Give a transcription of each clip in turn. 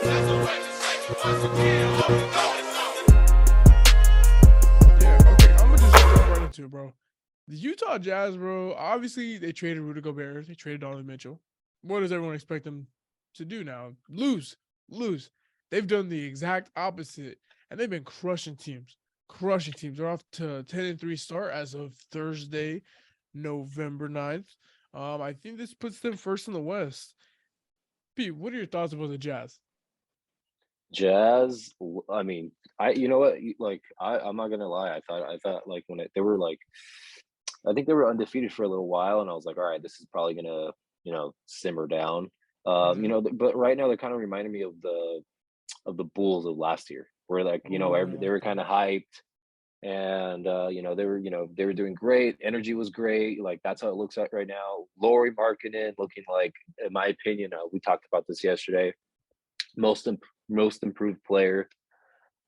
Yeah, okay, I'm gonna just jump right into it, bro. The Utah Jazz, bro. Obviously, they traded Rudy Gobert. They traded Donovan Mitchell. What does everyone expect them to do now? Lose. They've done the exact opposite, and they've been crushing teams. Crushing teams. They're off to a 10-3 start as of Thursday, November 9th. I think this puts them first in the West. Pete, what are your thoughts about the Jazz? Jazz, I mean, you know what? Like, I'm not gonna lie. I thought like they were like, I think they were undefeated for a little while, and I was like, all right, this is probably gonna, simmer down. Mm-hmm. But right now they're kind of reminding me of the Bulls of last year, where like, they were kind Okay. of hyped, and they were doing great. Energy was great. Like that's how it looks like right now. Laurie Markkinen looking like, in my opinion, we talked about this yesterday. Most improved player. It's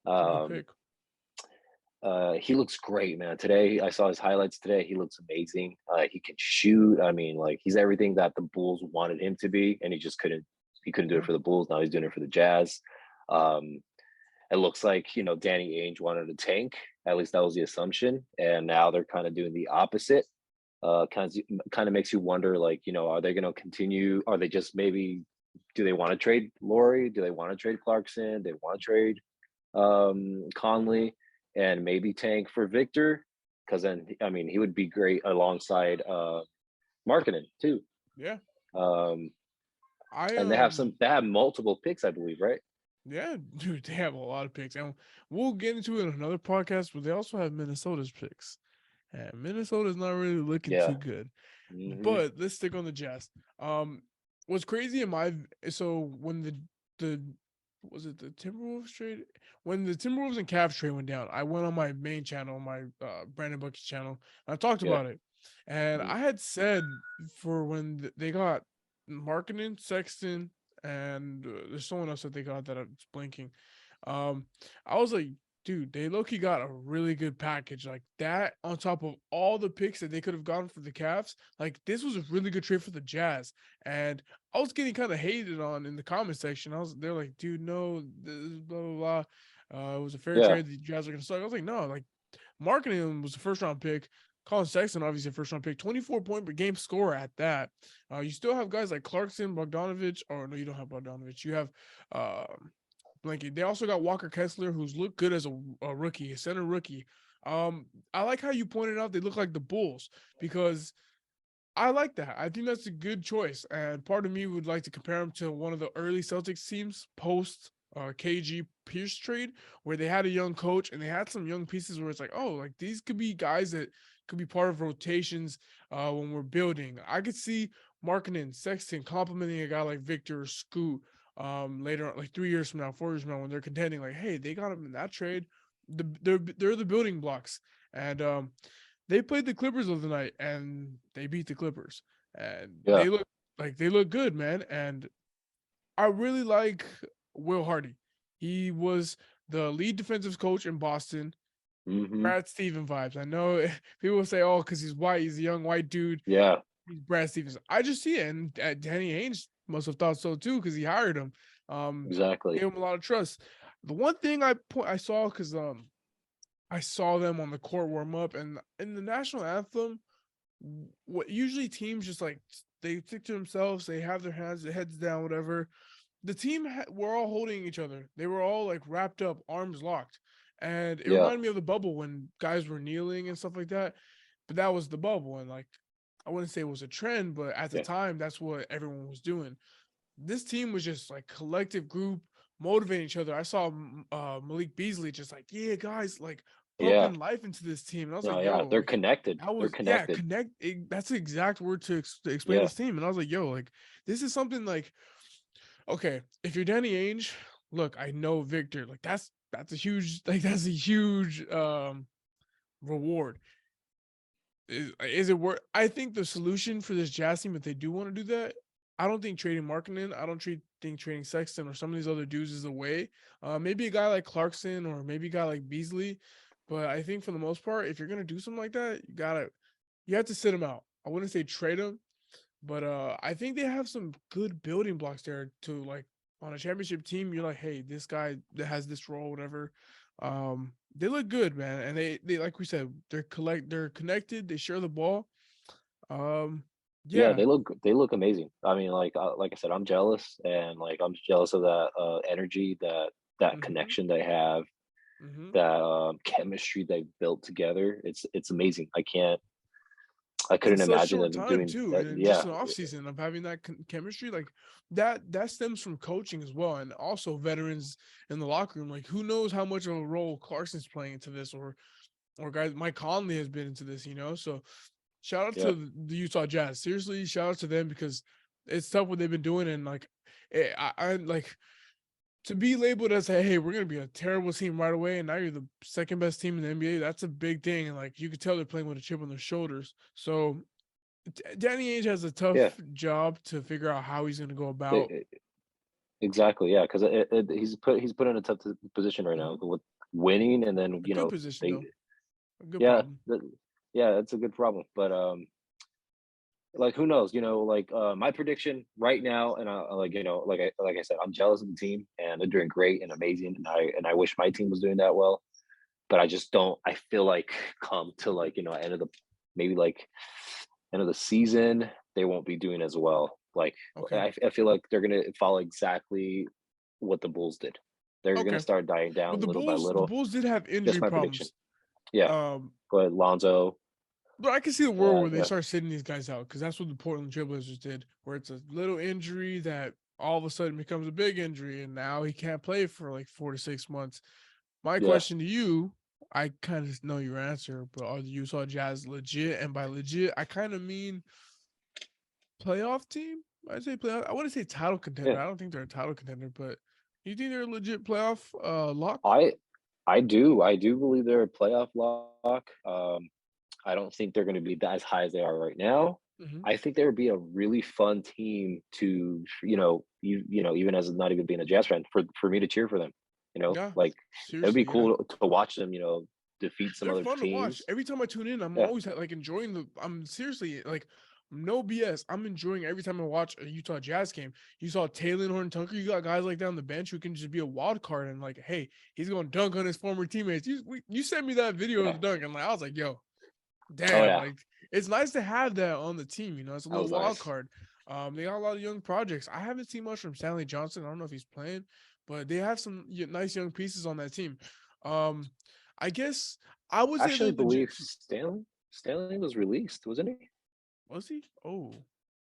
a good Um, pick. he looks great, man. Today, I saw his highlights today. He looks amazing. He can shoot. I mean, like he's everything that the Bulls wanted him to be, and he just couldn't. He couldn't do it Yeah. for the Bulls. Now he's doing it for the Jazz. Um, it looks like Danny Ainge wanted to tank. At least that was the assumption, and now they're kind of doing the opposite. Kind of makes you wonder, like are they going to continue? Are they just maybe? Do they want to trade Laurie? Do they want to trade Clarkson? They want to trade Conley and maybe tank for Victor, because then I mean he would be great alongside Markkinen too. Yeah. Um, I and they have multiple picks, I believe, right? Yeah, dude, they have a lot of picks, and we'll get into it in another podcast. But they also have Minnesota's picks, and Minnesota's not really looking too Yeah. good. Hmm. But let's stick on the Jazz. What's crazy in my so when the was it the Timberwolves trade when the Timberwolves and Cavs trade went down, I went on my main channel, my Brandon Bucky's channel, and I talked Yeah. about it, and Mhm. I had said for when they got Markkinen, Sexton, and there's someone else that they got that I'm blinking. Um, I was like, dude, they low-key got a really good package like that on top of all the picks that they could have gotten for the Cavs. Like this was a really good trade for the Jazz, and I was getting kind of hated on in the comment section. They're like, dude, no, this blah blah blah. It was a fair Yeah. trade. The Jazz are gonna suck. I was like, no, like Marketing was the first round pick. Colin Sexton, obviously, a first round pick, 24 point per game score at that. You still have guys like Clarkson, Bogdanovich, or no, you don't have Bogdanovich. You have Blanky. They also got Walker Kessler, who's looked good as a rookie, a center rookie. I like how you pointed out they look like the Bulls because I like that. I think that's a good choice. And part of me would like to compare him to one of the early Celtics teams post KG Pierce trade, where they had a young coach and they had some young pieces where it's like, oh, like these could be guys that could be part of rotations when we're building. I could see Markkinen, Sexton complimenting a guy like Victor or Scoot later on, like 3 years from now, 4 years from now, when they're contending, like, hey, they got him in that trade. They're the building blocks. And they played the Clippers of the night and they beat the Clippers. And Yeah. they look good, man. And I really like Will Hardy. He was the lead defensive coach in Boston. Hmm. Brad Steven vibes. I know people say, "Oh, because he's white, he's a young white dude." Yeah. He's Brad Stevens. I just see it, and Danny Ainge must have thought so too because he hired him. Gave Exactly. him a lot of trust. The one thing I saw because I saw them on the court warm up, and in the national anthem, what usually teams just like they stick to themselves, they have their heads down, whatever. The team were all holding each other. They were all like wrapped up, arms locked, and it Yeah. reminded me of the bubble when guys were kneeling and stuff like that. But that was the bubble, and like I wouldn't say it was a trend, but at the Yeah. time, that's what everyone was doing. This team was just like collective group motivating each other. I saw Malik Beasley just like, yeah, guys, like Yeah. pumping life into this team, and I was No, like, yeah. yo, They're like connected. that They're was yeah, connected. connect. That's the exact word to explain Yeah. this team, and I was like, yo, like this is something like okay, if you're Danny Ainge, look, I know Victor, like that's a huge that's a huge reward. Is it worth? I think the solution for this Jazz team, if they do want to do that, I don't think trading Markkinen, I don't think trading Sexton or some of these other dudes is the way. Maybe a guy like Clarkson or maybe a guy like Beasley, but I think for the most part, if you're gonna do something like that, you have to sit him out. I wouldn't say trade him, but I think they have some good building blocks there to like on a championship team, you're like, hey, this guy that has this role, whatever. They look good, man, and they like we said, they're connected. They share the ball. Um, Yeah, yeah. they look amazing. I mean, like I said, I'm jealous, and like I'm jealous of that energy, that Mm-hmm. connection they have, Mm-hmm. that chemistry they built together. It's amazing. I In couldn't such imagine short them time doing too, that. and in just Yeah, an off season of having that chemistry, like that stems from coaching as well, and also veterans in the locker room. Like, who knows how much of a role Clarkson's playing into this, or guys, Mike Conley has been into this, you know. So shout out yeah, to the Utah Jazz. Seriously, shout out to them because it's tough what they've been doing, and like, I like to be labeled as a, hey, we're gonna be a terrible team right away, and now you're the second best team in the NBA. That's a big thing, and like you could tell they're playing with a chip on their shoulders. So Danny Ainge has a yeah. tough job to figure out how he's gonna go They, about. exactly. Yeah, because he's put in a tough position right now Mhm. with winning, and then A good position they though, a good yeah problem. yeah, that's a good problem. But like, who knows? Like, my prediction right now, and like, like I said, I'm jealous of the team, and they're doing great and amazing, and I wish my team was doing that well, but I just don't. I feel like come to, like, end of the, maybe like end of the season, they won't be doing as well. Like, Okay, I feel like they're gonna follow exactly what the Bulls did. They're gonna okay. start dying But down the little by Bulls, the little. Bulls did have Just injury my prediction. problems. Yeah, Um, go ahead, Lonzo. but I can see the world Yeah, where they yeah, start sitting these guys out because that's what the Portland Trailblazers did, where it's a little injury that all of a sudden becomes a big injury, and now he can't play for like 4 to 6 months. My yeah. question to you, I kind of know your answer, but are the Utah Jazz legit? And by legit, I kind of mean playoff team. I'd say playoff. I wouldn't say title contender. Yeah. I don't think they're a title contender, but you think they're a legit playoff lock? I I do believe they're a playoff lock. I don't think they're going to be as high as they are right now. Mm-hmm. I think they would be a really fun team to, even as not even being a Jazz fan, for me to cheer for them. Yeah, Like, it would be seriously, yeah. cool to watch them, defeat some They're other fun to watch. teams. Every time I tune in, I'm Yeah, always like enjoying the. I'm seriously like, no BS. I'm enjoying every time I watch a Utah Jazz game. You saw Taylor Horn Tucker. You got guys like down the bench who can just be a wild card and like, hey, he's going to dunk on his former teammates. You sent me that video of yeah. the dunk, and like I was like, yo, Oh damn, yeah, like it's nice to have that on the team. You know, it's a that little was wild nice. card. They got a lot of young projects. I haven't seen much from Stanley Johnson. I don't know if he's playing, but they have some nice young pieces on that team. Um, I guess I would I say they're actually legit. believe Stanley was released, wasn't he? Was he? Oh,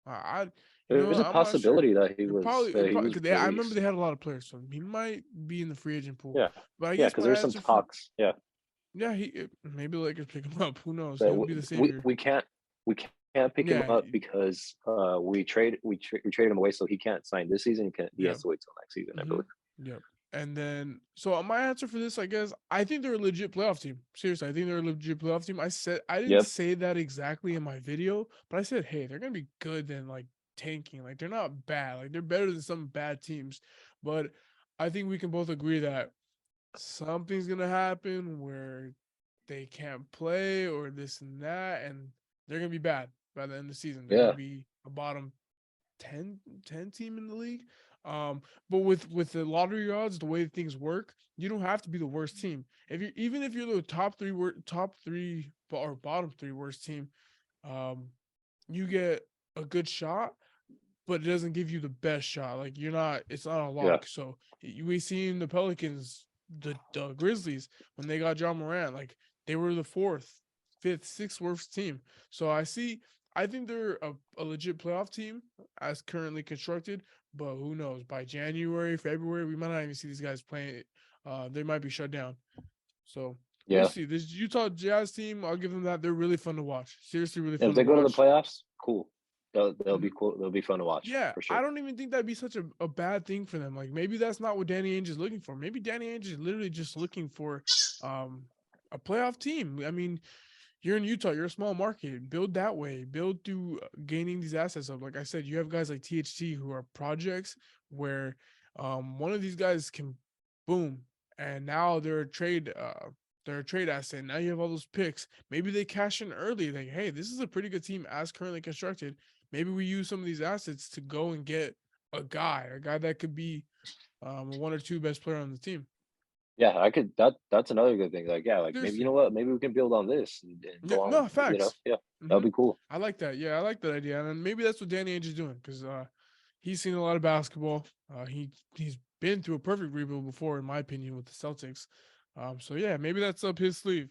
I There's a I'm not sure. possibility that It he probably was because I remember they released. had a lot of players, so he might be in the free agent pool. Yeah, But I yeah, guess because my there's some answer for talks. Yeah, yeah, maybe the Lakers pick him up. Who knows? that He'll be the we savior. we can't we can't pick him Yeah, up because we traded him away, so he can't sign this season. He yeah. has to wait till next season, I Mm-hmm. believe. Yep. And then, so my answer for this, I guess, I think they're a legit playoff team. Seriously, I think they're a legit playoff team. I didn't Yep. say that exactly in my video, but I said, hey, they're gonna be good than like tanking. Like they're not bad. Like they're better than some bad teams. But I think we can both agree that something's gonna happen where they can't play or this and that, and they're gonna be bad by the end of the season. They're gonna Yeah. be a bottom 10 team in the league. But with the lottery odds, the way things work, you don't have to be the worst team. If you even if you're the top three or bottom three worst team, um, you get a good shot, but it doesn't give you the best shot. Like you're not, it's not a Yeah. lock. So we seen the Pelicans, the Grizzlies when they got John Morant, like they were the fourth, fifth, sixth worst team. So I think they're a legit playoff team as currently constructed. But who knows? By January, February, we might not even see these guys playing. They might be shut down. So we'll Yeah. see. This Utah Jazz team, I'll give them that. They're really fun to watch. Seriously, really And if fun to they go to the watch. playoffs, cool. They'll be Mhm. cool. They'll be fun to watch Yeah, for I sure. don't even think that'd be such a bad thing for them. Like maybe that's not what Danny Ainge is looking for. Maybe Danny Ainge is literally just looking for um a playoff team. I mean, you're in Utah, you're a small market. Build that way. Build through gaining these assets up. Like I said, you have guys like THT who are projects where one of these guys can boom and now they're a trade asset. Now you have all those picks. Maybe they cash in early. Like, hey, this is a pretty good team as currently constructed. Maybe we use some of these assets to go and get a guy that could be one or two best player on the team. Yeah, I could that's another good thing, like, yeah, like, maybe you Seriously. know what? Maybe we can build on this and Yeah, go on, no facts. yeah, that'd hmm be cool. I like that. Yeah, I like that idea, and then maybe that's what Danny Ainge is doing because he's seen a lot of basketball. He's been through a perfect rebuild before, in my opinion, with the Celtics. So yeah, maybe that's up his sleeve.